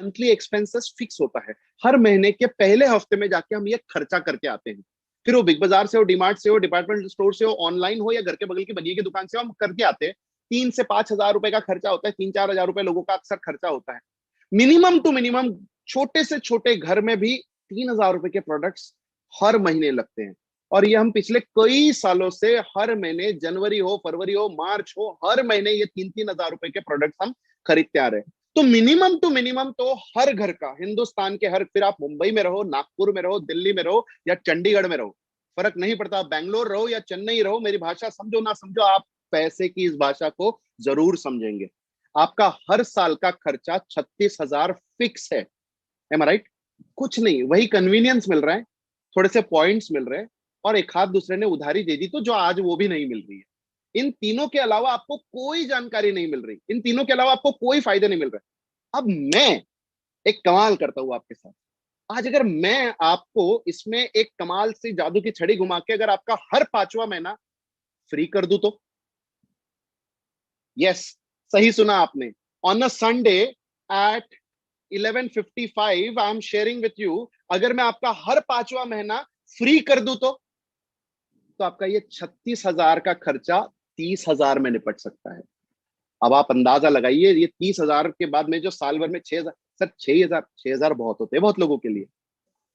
Monthly expenses fix होता है। हर महीने के पहले हफ्ते में जाके हम ये खर्चा करके आते हैं। फिर वो बिग बाजार से हो, डीमार्ट से हो, डिपार्टमेंटल स्टोर से हो, ऑनलाइन हो, या घर के बगल की बनिए की दुकान से हो, हम करके आते हैं। 3 से 5 हजार रुपए का खर्चा होता है, 3-4 हजार रुपए लोगों का अक्सर खर्चा होता है। मिनिमम टू मिनिमम छोटे से छोटे घर में भी 3 हजार रुपए के प्रोडक्ट्स हर महीने लगते हैं। और ये हम पिछले कई सालों से हर महीने, जनवरी हो, फरवरी हो, मार्च हो, हर महीने ये 3-3 हजार रुपए के प्रोडक्ट्स हम खरीदते आ रहे हैं। तो मिनिमम टू मिनिमम तो हर घर का, हिंदुस्तान के हर, फिर आप मुंबई में रहो, नागपुर में रहो, दिल्ली में रहो या चंडीगढ़ में रहो, फर्क नहीं पड़ता, बैंगलोर रहो या चेन्नई रहो, मेरी भाषा समझो ना समझो, आप पैसे की इस भाषा को जरूर समझेंगे। आपका हर साल का खर्चा 36 हजार फिक्स है। Am right? कुछ नहीं, वही कन्वीनियंस मिल रहा है, थोड़े से पॉइंट्स मिल रहे हैं, और एक हाथ दूसरे ने उधारी दे दी तो जो आज वो भी नहीं मिल रही है। इन तीनों के अलावा आपको कोई जानकारी नहीं मिल रही, इन तीनों के अलावा आपको कोई फायदे नहीं मिल रहे। अब मैं एक कमाल करता हूं आपके साथ। आज अगर मैं आपको इसमें एक कमाल से जादू की छड़ी घुमा के अगर आपका हर 5वां महीना फ्री कर दूं तो? यस, सही सुना आपने। On a Sunday at 11:55 I am sharing with you, अगर मैं आपका हर 5वां महीना फ्री कर दूं तो आपका ये 36 हजार का खर्चा 30 हजार में निपट सकता है। अब आप अंदाजा लगाइए, ये 30 हजार के बाद में जो साल भर में 6 हजार, सर 6 हजार बहुत होते हैं बहुत लोगों के लिए,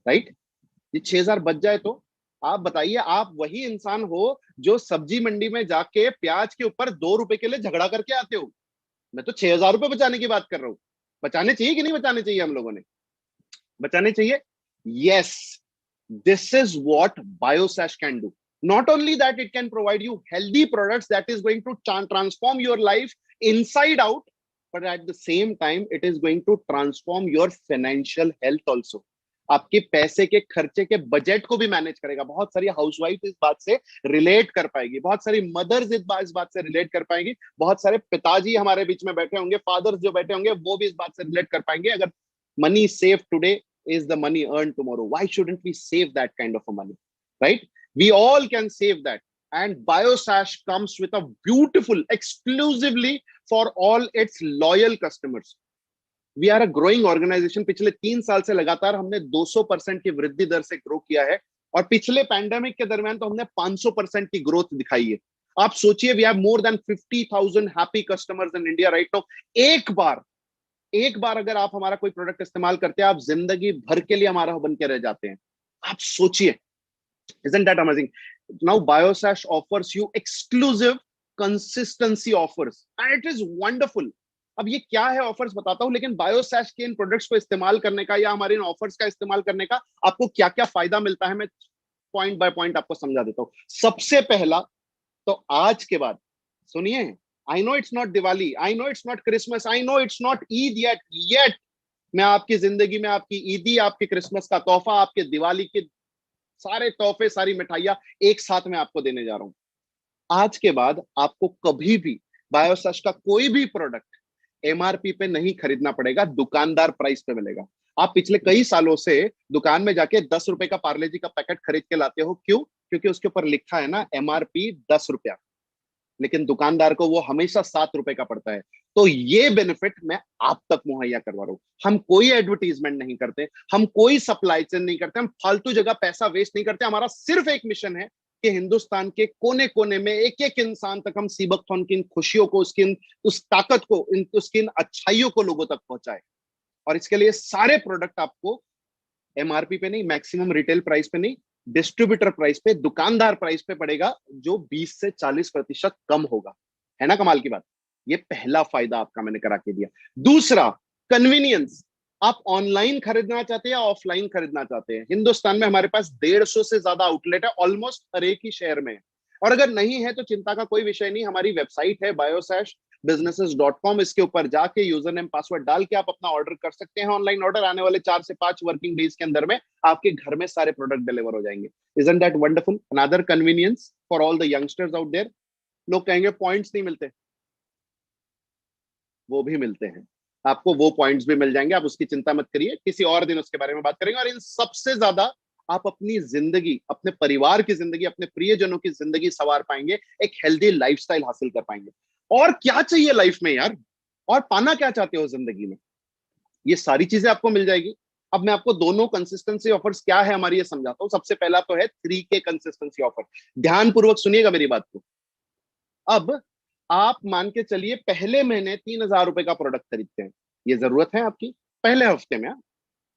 राइट? ये 6 हजार बच जाए तो आप बताइए, आप वही इंसान हो जो सब्जी मंडी में जाके प्याज के ऊपर 2 रुपए के लिए झगड़ा करके आते हो। मैं तो 6 हजार रुपए बचाने की बात कर रहा हूं। बचाने चाहिए कि नहीं बचाने चाहिए? हम लोगों ने बचाने चाहिए। Yes, this is what biosash can do. Not only that, it can provide you healthy products that is going to transform your life inside out, but at the same time it is going to transform your financial health also. आपके पैसे के खर्चे के budget को भी manage करेगा। बहुत सारी हाउसवाइफ इस बात से रिलेट कर पाएगी, बहुत सारी मदर्स इस बात से रिलेट कर पाएंगी, बहुत सारे पिताजी हमारे बीच में बैठे होंगे, फादर्स जो बैठे होंगे वो भी इस बात से रिलेट कर पाएंगे। अगर money save today is the money earned tomorrow. Why shouldn't we save that kind of a money? Right? We all can save that. And Biosash comes with a beautiful, exclusively for all its loyal customers. We are a growing organization. पिछले 3 साल से लगातार हमने 200% की वृद्धि दर से grow किया है, और पिछले पैंडेमिक के दरमियान तो हमने 500% की ग्रोथ दिखाई है। आप सोचिए, we have more than 50,000 happy customers in India right now. एक बार अगर आप हमारा कोई प्रोडक्ट इस्तेमाल करते हैं, आप जिंदगी भर के लिए हमारा बन के रह जाते हैं। आप सोचिए, isn't that amazing? Now Biosash offers you exclusive consistency offers and it is wonderful. अब ये क्या है ऑफर्स बताता हूं, लेकिन बायोसैश के इन प्रोडक्ट्स को इस्तेमाल करने का या हमारे इन ऑफर्स का इस्तेमाल करने का आपको क्या क्या फायदा मिलता है, मैं पॉइंट बाय पॉइंट आपको समझा देता हूं। सबसे पहला तो आज के बाद सुनिए, I know it's not Diwali, I know it's not Christmas, I know it's not Eid yet मैं आपकी जिंदगी में आपकी ईदी, आपके क्रिसमस का तोहफा, आपके दिवाली के सारे तोहफे, सारी मिठाइयां एक साथ में आपको देने जा रहा हूं। आज के बाद आपको कभी भी बायोसैश का कोई भी प्रोडक्ट एमआरपी पे नहीं खरीदना पड़ेगा, दुकानदार प्राइस पे मिलेगा। आप पिछले कई सालों से दुकान में जाके 10 रुपए का पार्ले जी का पैकेट खरीद के लाते हो, क्यों? क्योंकि उसके ऊपर लिखा है ना एमआरपी 10 रुपया, लेकिन दुकानदार को वो हमेशा 7 रुपए का पड़ता है। तो ये बेनिफिट मैं आप तक मुहैया करवा रहा हूं। हम कोई एडवर्टीजमेंट नहीं करते, हम कोई सप्लाई चेन नहीं करते, हम फालतू जगह पैसा वेस्ट नहीं करते। हमारा सिर्फ एक मिशन है कि हिंदुस्तान के कोने कोने में एक एक इंसान तक हम सीबक थॉन की इन खुशियों को, उसकी उस ताकत को, उसकी इन अच्छाइयों को लोगों तक पहुंचाए। और इसके लिए सारे प्रोडक्ट आपको एमआरपी पे नहीं, मैक्सिमम रिटेल प्राइस पे नहीं, डिस्ट्रीब्यूटर प्राइस पे, दुकानदार प्राइस पे पड़ेगा, जो 20 से 40% कम होगा। है ना कमाल की बात? ये पहला फायदा आपका मैंने करा के दिया। दूसरा, कन्वीनियंस। आप ऑनलाइन खरीदना चाहते हैं या ऑफलाइन खरीदना चाहते हैं? हिंदुस्तान में हमारे पास 150 से ज्यादा आउटलेट है, ऑलमोस्ट हर एक ही शहर में। और अगर नहीं है तो चिंता का कोई विषय नहीं, हमारी वेबसाइट है biosashbusinesses.com, इसके ऊपर जाके यूजर नेम पासवर्ड डाल के आप अपना ऑर्डर कर सकते हैं। ऑनलाइन ऑर्डर आने वाले 4 से 5 वर्किंग डेज के अंदर में आपके घर में सारे प्रोडक्ट डिलीवर हो जाएंगे। Isn't that wonderful? Another convenience for all the youngsters out there. लोग कहेंगे पॉइंट्स नहीं मिलते, वो भी मिलते हैं, आपको वो पॉइंट्स भी मिल जाएंगे, आप उसकी चिंता मत करिए, किसी और दिन उसके बारे में बात करेंगे। और इन सबसे ज्यादा आप अपनी जिंदगी, अपने परिवार की जिंदगी, अपने प्रियजनों की जिंदगी संवार पाएंगे, एक हेल्दी लाइफस्टाइल हासिल कर पाएंगे। और क्या चाहिए लाइफ में यार? और पाना क्या चाहते हो जिंदगी में? ये सारी चीजें आपको मिल जाएगी। अब मैं आपको दोनों कंसिस्टेंसी ऑफर्स क्या है हमारी ये समझाता हूं। सबसे पहला तो है 3K कंसिस्टेंसी ऑफर। ध्यानपूर्वक सुनिएगा मेरी बात को। अब आप मान के चलिए पहले महीने 3,000 रुपए का प्रोडक्ट खरीदते हैं, ये जरूरत है आपकी पहले हफ्ते में।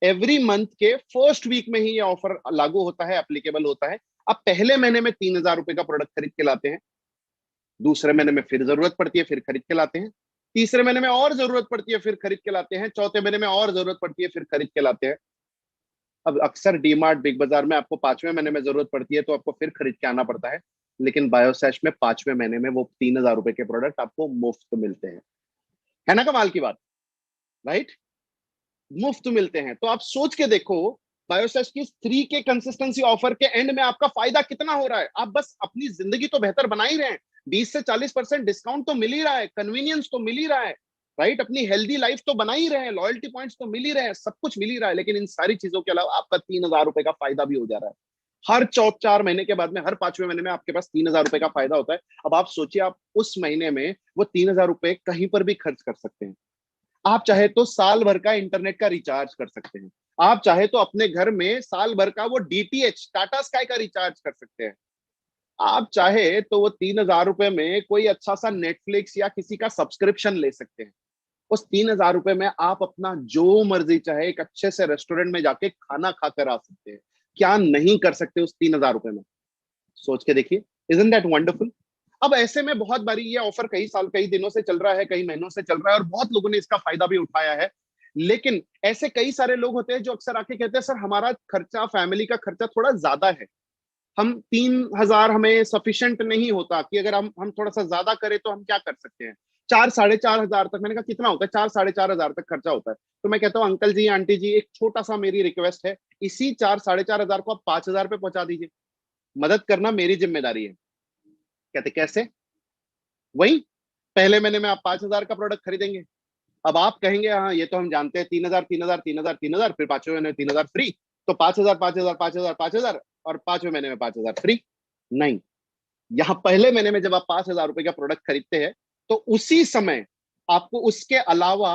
एवरी मंथ के फर्स्ट वीक में ही ये ऑफर लागू होता है, एप्लीकेबल होता है। आप पहले महीने में 3,000 रुपए का प्रोडक्ट खरीद के लाते हैं, दूसरे महीने में फिर जरूरत पड़ती है, फिर खरीद के लाते हैं, तीसरे महीने में और जरूरत पड़ती है, फिर खरीद के लाते हैं, चौथे महीने में और जरूरत पड़ती है, फिर खरीद के लाते हैं। अब अक्सर डीमार्ट बिग बाजार में आपको 5वें महीने में जरूरत पड़ती है तो आपको फिर खरीद के आना पड़ता है, लेकिन बायोसेश में 5वें महीने में वो 3,000 रुपए के प्रोडक्ट आपको मुफ्त मिलते हैं। है ना कमाल की बात, राइट? मुफ्त मिलते हैं। तो आप सोच के देखो, बायोसेश की 3K कंसिस्टेंसी ऑफर के एंड में आपका फायदा कितना हो रहा है। आप बस अपनी जिंदगी तो बेहतर बना ही रहे हैं, 20 से 40% डिस्काउंट तो मिल ही रहा है, कन्वीनियंस तो मिल ही रहा है, राइट? अपनी हेल्दी लाइफ तो बना ही रहे हैं, लॉयल्टी पॉइंट्स तो मिल ही रहे हैं, सब कुछ मिल ही रहा है। लेकिन इन सारी चीजों के अलावा आपका 3,000 रुपए का फायदा भी हो जा रहा है। हर 4 महीने के बाद में, हर 5वें महीने में आपके पास 3,000 रुपए का फायदा होता है। अब आप सोचिए, आप उस महीने में वो 3,000 रुपए कहीं पर भी खर्च कर सकते हैं। आप चाहे तो साल भर का इंटरनेट का रिचार्ज कर सकते हैं, आप चाहे तो अपने घर में साल भर का वो डीटीएच टाटा स्काई का रिचार्ज कर सकते हैं, आप चाहे तो वो 3,000 रुपए में कोई अच्छा सा नेटफ्लिक्स या किसी का सब्सक्रिप्शन ले सकते हैं। उस 3,000 रुपए में आप अपना जो मर्जी चाहे एक अच्छे से रेस्टोरेंट में जाके खाना खाकर आ सकते हैं। क्या नहीं कर सकते उस 3,000 रुपए में? सोच के देखिए, इजंट दैट वंडरफुल? अब ऐसे में बहुत बारी ये ऑफर कई साल कई दिनों से चल रहा है, कई महीनों से चल रहा है और बहुत लोगों ने इसका फायदा भी उठाया है। लेकिन ऐसे कई सारे लोग होते हैं जो अक्सर आके कहते हैं, सर हमारा खर्चा, फैमिली का खर्चा थोड़ा ज्यादा है, हम 3,000 हमें सफिशिएंट नहीं होता, कि अगर हम थोड़ा सा ज्यादा करें तो हम क्या कर सकते हैं, 4-4,500 तक। मैंने कहा कितना होता है? 4-4,500 तक खर्चा होता है। तो मैं कहता हूँ अंकल जी आंटी जी, एक छोटा सा मेरी रिक्वेस्ट है, इसी 4-4,500 को आप 5,000 पे पहुंचा दीजिए, मदद करना मेरी जिम्मेदारी है। कहते कैसे? वही, पहले महीने में आप 5,000 का प्रोडक्ट खरीदेंगे। अब आप कहेंगे हाँ ये तो हम जानते हैं, 3,000 3,000 3,000 3,000, फिर 5वें महीने में 3,000 फ्री, तो 5,000 5,000 5,000 5,000 और 5वें महीने में 5,000 फ्री। नहीं, यहाँ पहले महीने में जब आप 5,000 रुपए का प्रोडक्ट खरीदते हैं तो उसी समय आपको उसके अलावा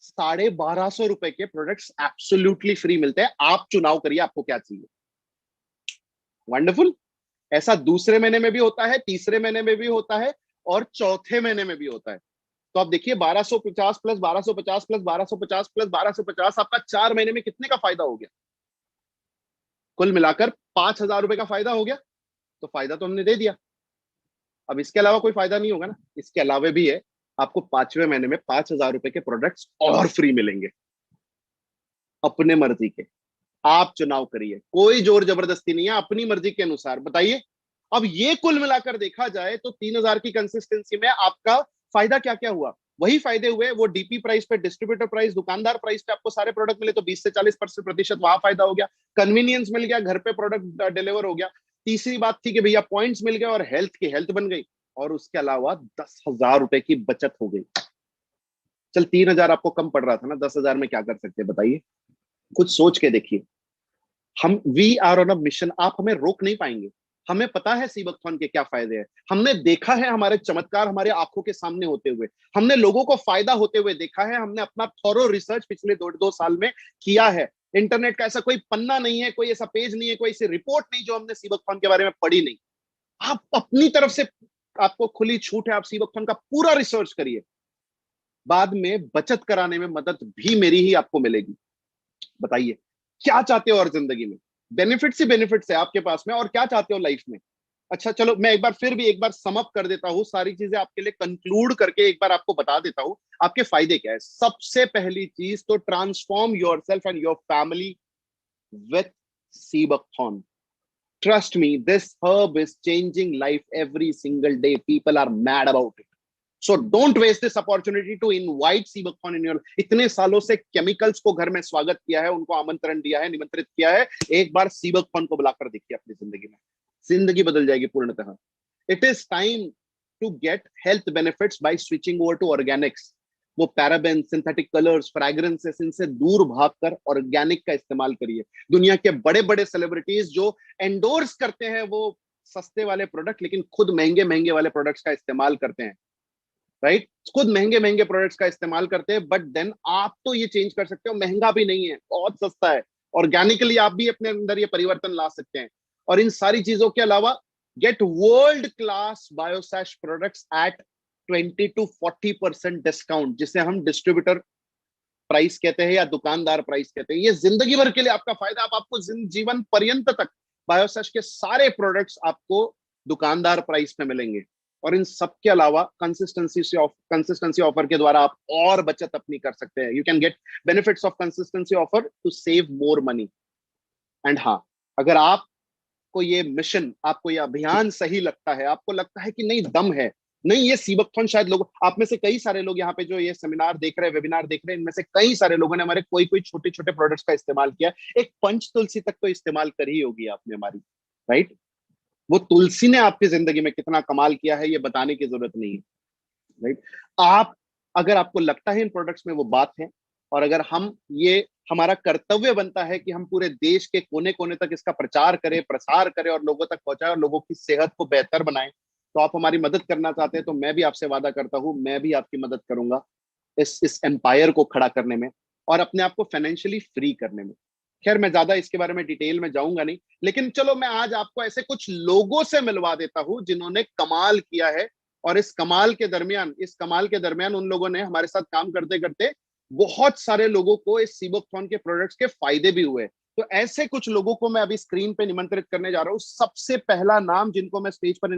1,250 रुपए के प्रोडक्ट्स एब्सोल्युटली फ्री मिलते हैं। आप चुनाव करिए आपको क्या चाहिए। वंडरफुल। ऐसा दूसरे महीने में भी होता है, तीसरे महीने में भी होता है और चौथे महीने में भी होता है। तो आप देखिए, 1,250 प्लस 1,250 प्लस 1,250 प्लस 1,250, आपका 4 महीने में कितने का फायदा हो गया? कुल मिलाकर 5,000 रुपए का फायदा हो गया। तो फायदा तो हमने दे दिया, अब इसके अलावा कोई फायदा नहीं होगा ना। इसके अलावा भी है, आपको 5वें महीने में 5,000 रुपए के प्रोडक्ट्स और फ्री मिलेंगे, अपने मर्जी के। आप चुनाव करिए, कोई जोर जबरदस्ती नहीं है, अपनी मर्जी के अनुसार। बताइए, अब ये कुल मिलाकर देखा जाए तो 3,000 की कंसिस्टेंसी में आपका फायदा क्या क्या हुआ? वही फायदे हुए, वो डीपी प्राइस पे, डिस्ट्रीब्यूटर प्राइस, दुकानदार प्राइस पे आपको सारे प्रोडक्ट मिले तो 20 से 40% वहां फायदा हो गया। कन्वीनियंस मिल गया, घर पे प्रोडक्ट डिलीवर हो गया। तीसरी बात थी कि भैया पॉइंट्स मिल गए और हेल्थ की हेल्थ बन गई, और उसके अलावा 10,000 रुपए की बचत हो गई। चल 3,000 आपको कम पड़ रहा था ना, 10,000 में क्या कर सकते हैं बताइए? कुछ सोच के देखिए। हम we are on a mission, आप हमें रोक नहीं पाएंगे। हमें पता है सीबकथॉर्न के क्या फायदे हैं, हमने देखा है हमारे चमत्कार हमारे आंखों के सामने होते हुए, हमने लोगों को फायदा होते हुए देखा है, हमने अपना थॉरो रिसर्च पिछले 2 साल में किया है। इंटरनेट का ऐसा कोई पन्ना नहीं है, कोई ऐसा पेज नहीं है, कोई ऐसी रिपोर्ट नहीं जो हमने सीबकथॉर्न के बारे में पढ़ी नहीं। आप अपनी तरफ से, आपको खुली छूट है, आप सीबकथॉर्न का पूरा रिसर्च करिए। बाद में बचत कराने में मदद भी मेरी ही आपको मिलेगी। बताइए, क्या चाहते हो और जिंदगी में? बेनिफिट्स ही बेनिफिट्स है आपके पास में, और क्या चाहते हो लाइफ में? अच्छा चलो, मैं एक बार सम अप कर देता हूं, सारी चीजें आपके लिए कंक्लूड करके एक बार आपको बता देता हूं आपके फायदे क्या है। सबसे पहली चीज तो, transform yourself and your family with sea buckthorn. Trust me, this herb is changing life every single day, people are mad about it. So don't waste this opportunity to invite sea buckthorn in your. इतने सालों से chemicals को घर में स्वागत किया है, उनको आमंत्रण दिया है, निमंत्रित किया है, एक बार सीबकथॉर्न को बुलाकर देखिए अपनी जिंदगी में, जिंदगी बदल जाएगी पूर्णतः। It is time to get health benefits by switching over to organics. वो पैराबेन, सिंथेटिक कलर्स, फ्रैग्रेंसेस, इनसे दूर भागकर ऑर्गेनिक का इस्तेमाल करिए। दुनिया के बड़े बड़े सेलिब्रिटीज जो एंडोर्स करते हैं वो सस्ते वाले प्रोडक्ट, लेकिन खुद महंगे महंगे वाले प्रोडक्ट्स का इस्तेमाल करते हैं। राइट? खुद महंगे महंगे प्रोडक्ट्स का इस्तेमाल करते हैं, बट देन आप तो ये चेंज कर सकते हो, महंगा भी नहीं है, बहुत सस्ता है। ऑर्गेनिकली आप भी अपने अंदर ये परिवर्तन ला सकते हैं। और इन सारी चीजों के अलावा get world class Biosash products at 20 to 40% discount, जिसे हम डिस्ट्रीब्यूटर प्राइस कहते हैं या दुकानदार प्राइस कहते हैं। ये जिंदगी भर के लिए आपका फायदा, आपको जीवन पर्यंत तक बायोसैश के सारे प्रोडक्ट्स आपको दुकानदार प्राइस पे मिलेंगे। और इन सब के अलावा कंसिस्टेंसी ऑफर के द्वारा आप और बचत अपनी कर सकते हैं। You can get benefits of consistency offer to save more money. And हाँ, अगर आपको ये मिशन, आपको ये अभियान सही लगता है, आपको लगता है कि नहीं दम है, नहीं ये सीबकथॉन शायद लोग, आप में से कई सारे लोग यहाँ पे जो ये सेमिनार देख रहे हैं, वेबिनार देख रहे हैं, इनमें से कई सारे लोगों ने हमारे कोई कोई छोटे छोटे प्रोडक्ट्स का इस्तेमाल किया। एक पंच तुलसी तक तो इस्तेमाल करी होगी आपने हमारी, राइट? वो तुलसी ने आपकी जिंदगी में कितना कमाल किया है ये बताने की जरूरत नहीं है, राइट? आप, अगर आपको लगता है इन प्रोडक्ट्स में वो बात है, और अगर हम ये, हमारा कर्तव्य बनता है कि हम पूरे देश के कोने कोने तक इसका प्रचार करें, प्रसार करें और लोगों तक पहुंचाएं और लोगों की सेहत को बेहतर बनाएं, तो आप हमारी मदद करना चाहते हैं तो मैं भी आपसे वादा करता हूं, मैं भी आपकी मदद करूंगा इस एम्पायर को खड़ा करने में और अपने आप को फाइनेंशियली फ्री करने में। खैर, मैं ज्यादा इसके बारे में डिटेल में जाऊंगा नहीं, लेकिन चलो मैं आज आपको ऐसे कुछ लोगों से मिलवा देता हूं जिन्होंने कमाल किया है। और इस कमाल के दरमियान उन लोगों ने हमारे साथ काम करते करते बहुत सारे लोगों को इस सीबकथॉन के प्रोडक्ट्स के फायदे भी हुए। तो ऐसे कुछ लोगों को मैं अभी स्क्रीन पे निमंत्रित करने जा रहा हूं। सबसे पहला नाम जिनको मैं स्टेज पर